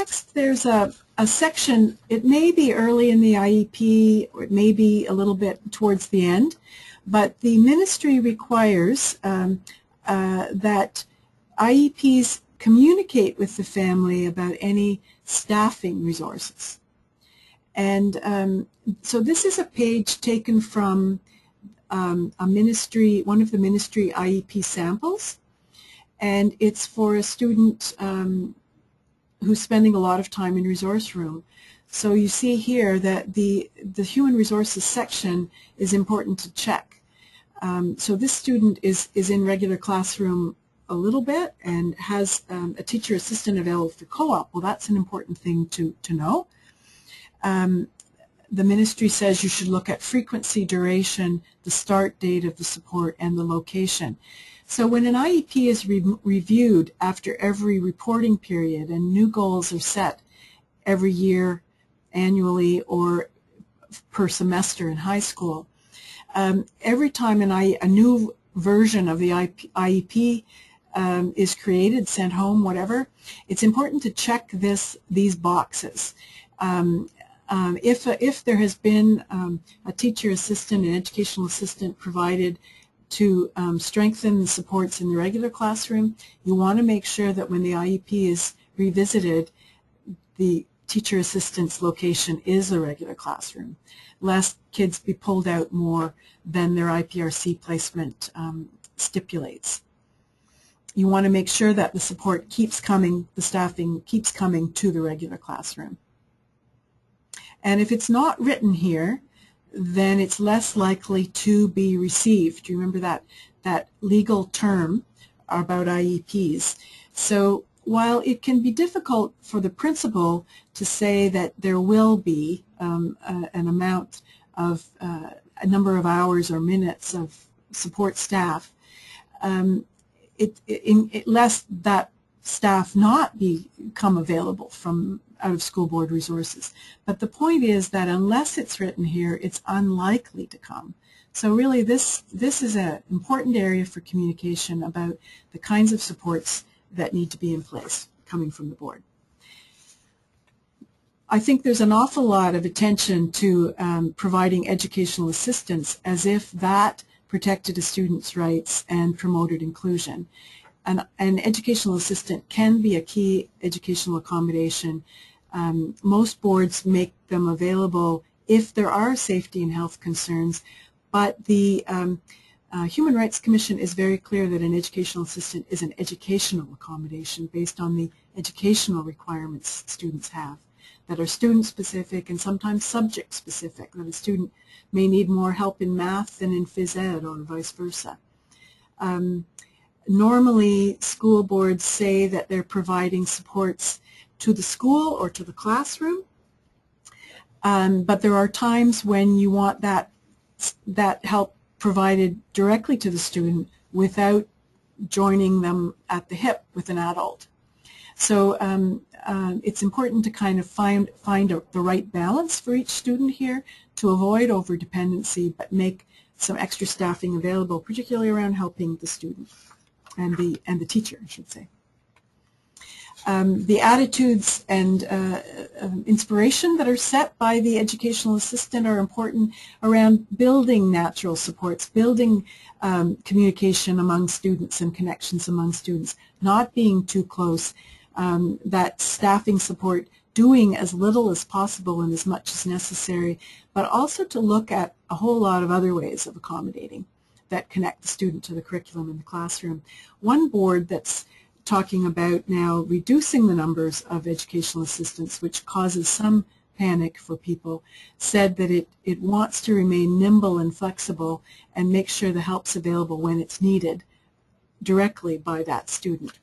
Next, there's a section. It may be early in the IEP, or it may be a little bit towards the end, but the ministry requires that IEPs communicate with the family about any staffing resources. And so this is a page taken from one of the ministry IEP samples, and it's for a student who's spending a lot of time in resource room. So you see here that the human resources section is important to check. So this student is in regular classroom a little bit and has a teacher assistant available for co-op. Well, that's an important thing to know. The ministry says you should look at frequency, duration, the start date of the support, and the location. So when an IEP is reviewed after every reporting period and new goals are set every year, annually, or per semester in high school, every time a new version of the IEP is created, sent home, whatever, it's important to check these boxes. If there has been a teacher assistant, an educational assistant provided to strengthen the supports in the regular classroom, you want to make sure that when the IEP is revisited, the teacher assistant's location is the regular classroom, lest kids be pulled out more than their IPRC placement stipulates. You want to make sure that the support keeps coming, the staffing keeps coming to the regular classroom. And if it's not written here, then it's less likely to be received. You remember that legal term about IEPs. So while it can be difficult for the principal to say that there will be an amount of a number of hours or minutes of support staff, lest that staff not become available from out of school board resources. But the point is that unless it's written here, it's unlikely to come. So really this is an important area for communication about the kinds of supports that need to be in place coming from the board. I think there's an awful lot of attention to providing educational assistance as if that protected a student's rights and promoted inclusion. An educational assistant can be a key educational accommodation. Most boards make them available if there are safety and health concerns, but the Human Rights Commission is very clear that an educational assistant is an educational accommodation based on the educational requirements students have that are student-specific and sometimes subject-specific, that a student may need more help in math than in phys ed or vice versa. Normally, school boards say that they're providing supports to the school or to the classroom, but there are times when you want that help provided directly to the student without joining them at the hip with an adult. So it's important to kind of find the right balance for each student here to avoid over-dependency, but make some extra staffing available, particularly around helping the student and the teacher, I should say. The attitudes and inspiration that are set by the educational assistant are important around building natural supports, building communication among students and connections among students, not being too close, that staffing support doing as little as possible and as much as necessary, but also to look at a whole lot of other ways of accommodating that connect the student to the curriculum in the classroom. One board that's talking about now reducing the numbers of educational assistants, which causes some panic for people, said that it wants to remain nimble and flexible and make sure the help's available when it's needed directly by that student.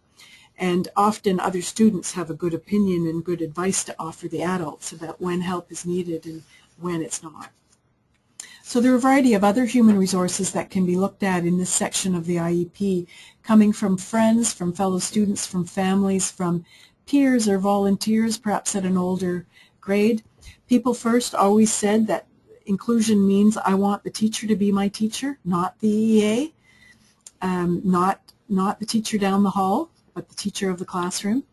And often other students have a good opinion and good advice to offer the adults about when help is needed and when it's not. So there are a variety of other human resources that can be looked at in this section of the IEP, coming from friends, from fellow students, from families, from peers or volunteers, perhaps at an older grade. People First always said that inclusion means I want the teacher to be my teacher, not the EA, not the teacher down the hall, but the teacher of the classroom.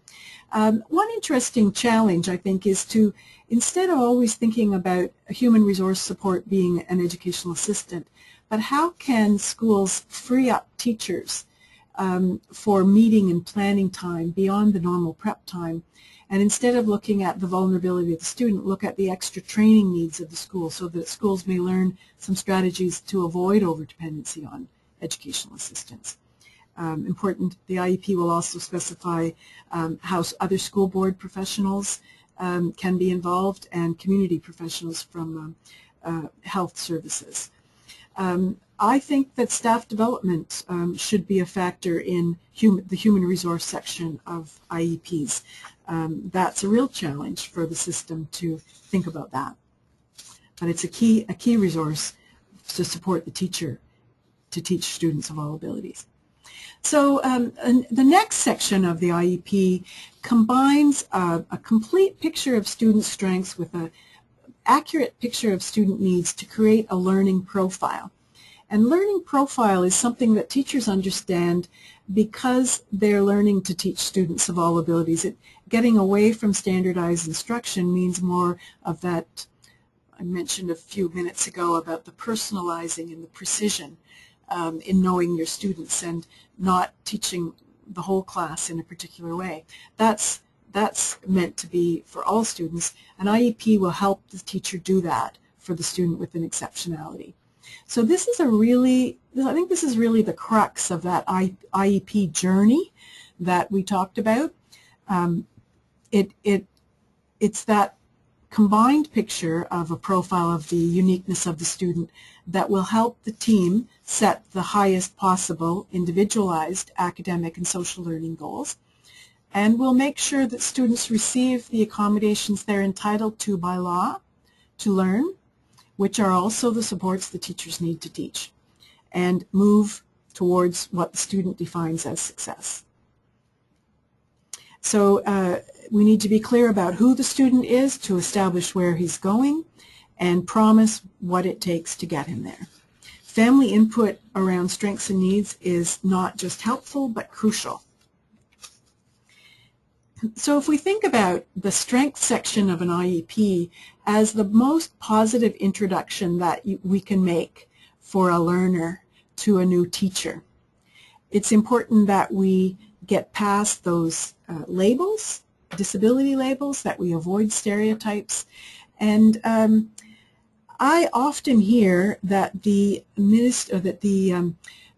One interesting challenge, I think, is to, instead of always thinking about a human resource support being an educational assistant, but how can schools free up teachers for meeting and planning time beyond the normal prep time, and instead of looking at the vulnerability of the student, look at the extra training needs of the school so that schools may learn some strategies to avoid overdependency on educational assistance. Important, the IEP will also specify how other school board professionals can be involved and community professionals from health services. I think that staff development should be a factor in the human resource section of IEPs. That's a real challenge for the system to think about that. But it's a key resource to support the teacher to teach students of all abilities. So the next section of the IEP combines a complete picture of student strengths with an accurate picture of student needs to create a learning profile. And learning profile is something that teachers understand because they're learning to teach students of all abilities. Getting away from standardized instruction means more of that, I mentioned a few minutes ago about the personalizing and the precision in knowing your students and not teaching the whole class in a particular way. That's meant to be for all students. An IEP will help the teacher do that for the student with an exceptionality. So this is I think this is really the crux of that IEP journey that we talked about. It's that combined picture of a profile of the uniqueness of the student that will help the team set the highest possible individualized academic and social learning goals, and will make sure that students receive the accommodations they're entitled to by law to learn, which are also the supports the teachers need to teach, and move towards what the student defines as success. So we need to be clear about who the student is to establish where he's going and promise what it takes to get him there. Family input around strengths and needs is not just helpful but crucial. So if we think about the strengths section of an IEP as the most positive introduction that we can make for a learner to a new teacher, it's important that we get past those labels, disability labels, that we avoid stereotypes. And I often hear that the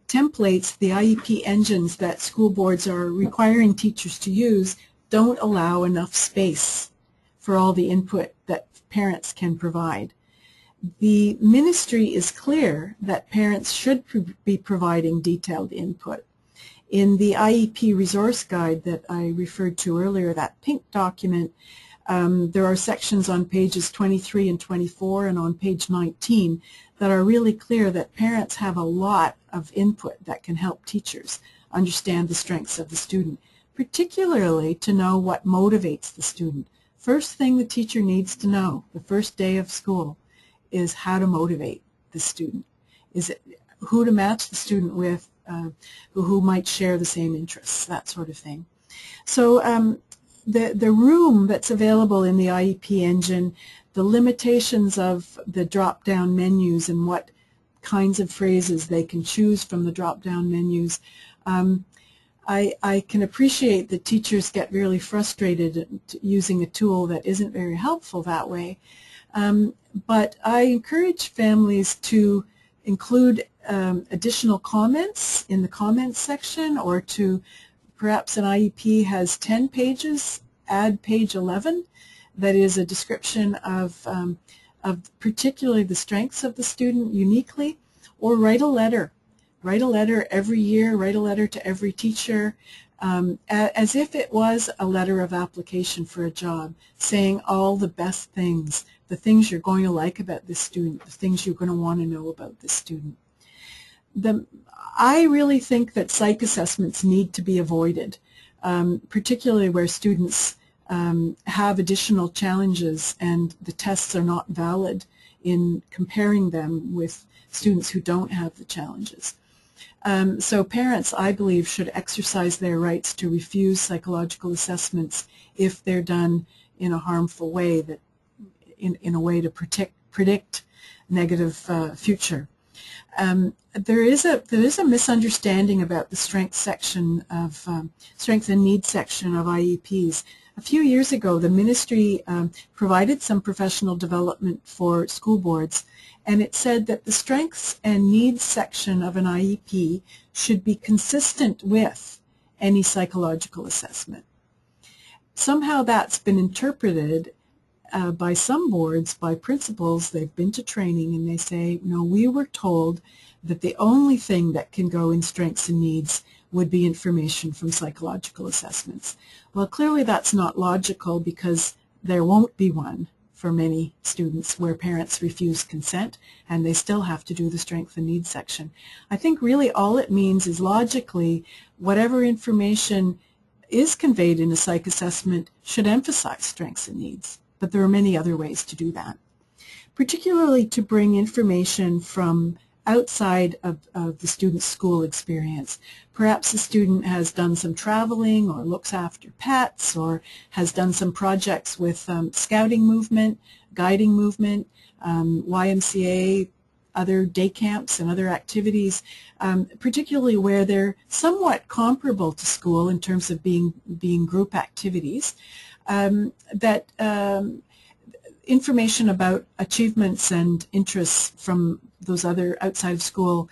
templates, the IEP engines that school boards are requiring teachers to use don't allow enough space for all the input that parents can provide. The ministry is clear that parents should be providing detailed input. In the IEP resource guide that I referred to earlier, that pink document, there are sections on pages 23 and 24 and on page 19 that are really clear that parents have a lot of input that can help teachers understand the strengths of the student, particularly to know what motivates the student. First thing the teacher needs to know the first day of school is how to motivate the student. Is it who to match the student with, who might share the same interests, that sort of thing. So the room that's available in the IEP engine, the limitations of the drop-down menus and what kinds of phrases they can choose from the drop-down menus, I can appreciate that teachers get really frustrated using a tool that isn't very helpful that way. But I encourage families to include additional comments in the comments section, or to perhaps an IEP has 10 pages, add page 11 that is a description of particularly the strengths of the student uniquely, or write a letter. Write a letter every year, write a letter to every teacher, as if it was a letter of application for a job, saying all the best things, the things you're going to like about this student, the things you're going to want to know about this student. I really think that psych assessments need to be avoided, particularly where students have additional challenges and the tests are not valid in comparing them with students who don't have the challenges. So parents, I believe, should exercise their rights to refuse psychological assessments if they're done in a harmful way, that in a way to predict negative future. There is a misunderstanding about the strength section of strength and needs section of IEPs. A few years ago, the ministry provided some professional development for school boards, and it said that the strengths and needs section of an IEP should be consistent with any psychological assessment. Somehow that's been interpreted by some boards, by principals. They've been to training and they say, no, we were told that the only thing that can go in strengths and needs would be information from psychological assessments. Well, clearly that's not logical, because there won't be one for many students where parents refuse consent and they still have to do the strength and needs section. I think really all it means is, logically, whatever information is conveyed in a psych assessment should emphasize strengths and needs. But there are many other ways to do that, particularly to bring information from outside of the student's school experience. Perhaps the student has done some traveling or looks after pets or has done some projects with scouting movement, guiding movement, YMCA, other day camps and other activities, particularly where they're somewhat comparable to school in terms of being group activities, information about achievements and interests from those other outside of school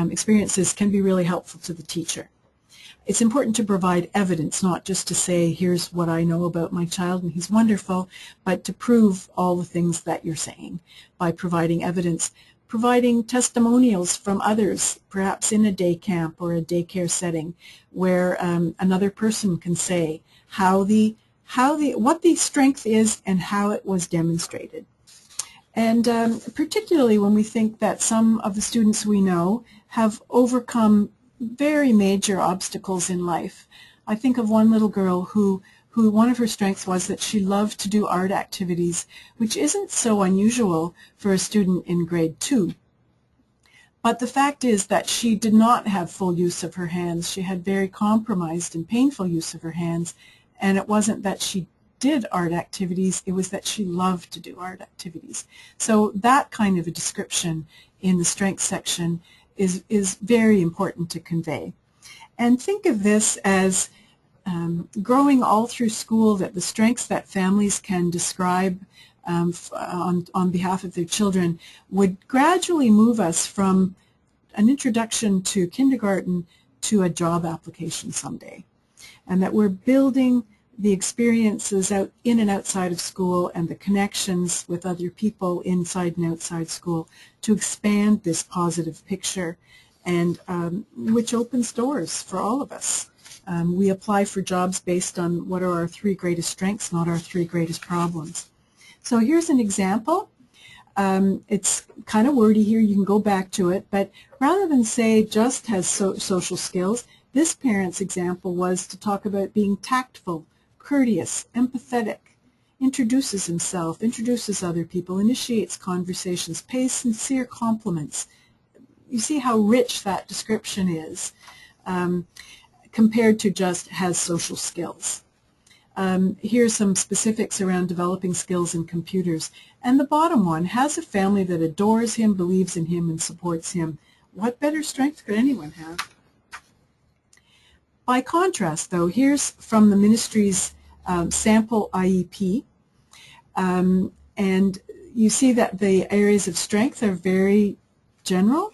experiences can be really helpful to the teacher. It's important to provide evidence, not just to say, here's what I know about my child and he's wonderful, but to prove all the things that you're saying by providing evidence, providing testimonials from others, perhaps in a day camp or a daycare setting, where another person can say what the strength is and how it was demonstrated. And particularly when we think that some of the students we know have overcome very major obstacles in life. I think of one little girl who one of her strengths was that she loved to do art activities, which isn't so unusual for a student in grade 2. But the fact is that she did not have full use of her hands. She had very compromised and painful use of her hands, and it wasn't that she did art activities, it was that she loved to do art activities. So that kind of a description in the strengths section is very important to convey. And think of this as growing all through school, that the strengths that families can describe on behalf of their children would gradually move us from an introduction to kindergarten to a job application someday. And that we're building the experiences out in and outside of school and the connections with other people inside and outside school to expand this positive picture, and which opens doors for all of us. We apply for jobs based on what are our 3 greatest strengths, not our 3 greatest problems. So here's an example. It's kind of wordy here, you can go back to it, but rather than say just has social skills, this parent's example was to talk about being tactful, courteous, empathetic, introduces himself, introduces other people, initiates conversations, pays sincere compliments. You see how rich that description is compared to just has social skills. Here's some specifics around developing skills in computers. And the bottom one, has a family that adores him, believes in him, and supports him. What better strength could anyone have? By contrast, though, here's from the ministry's sample IEP, and you see that the areas of strength are very general,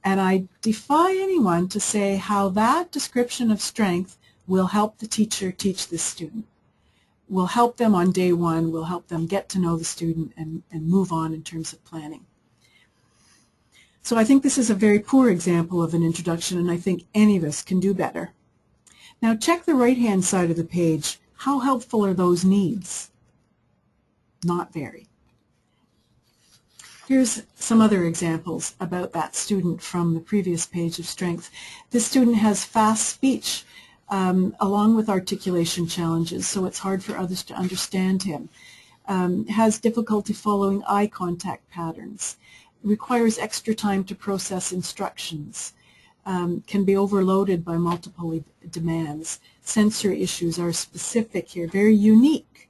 and I defy anyone to say how that description of strength will help the teacher teach this student, will help them on day 1, will help them get to know the student and move on in terms of planning. So I think this is a very poor example of an introduction, and I think any of us can do better. Now check the right-hand side of the page. How helpful are those needs? Not very. Here's some other examples about that student from the previous page of strength. This student has fast speech along with articulation challenges, so it's hard for others to understand him. Has difficulty following eye contact patterns. Requires extra time to process instructions. can be overloaded by multiple demands. Sensory issues are specific here, very unique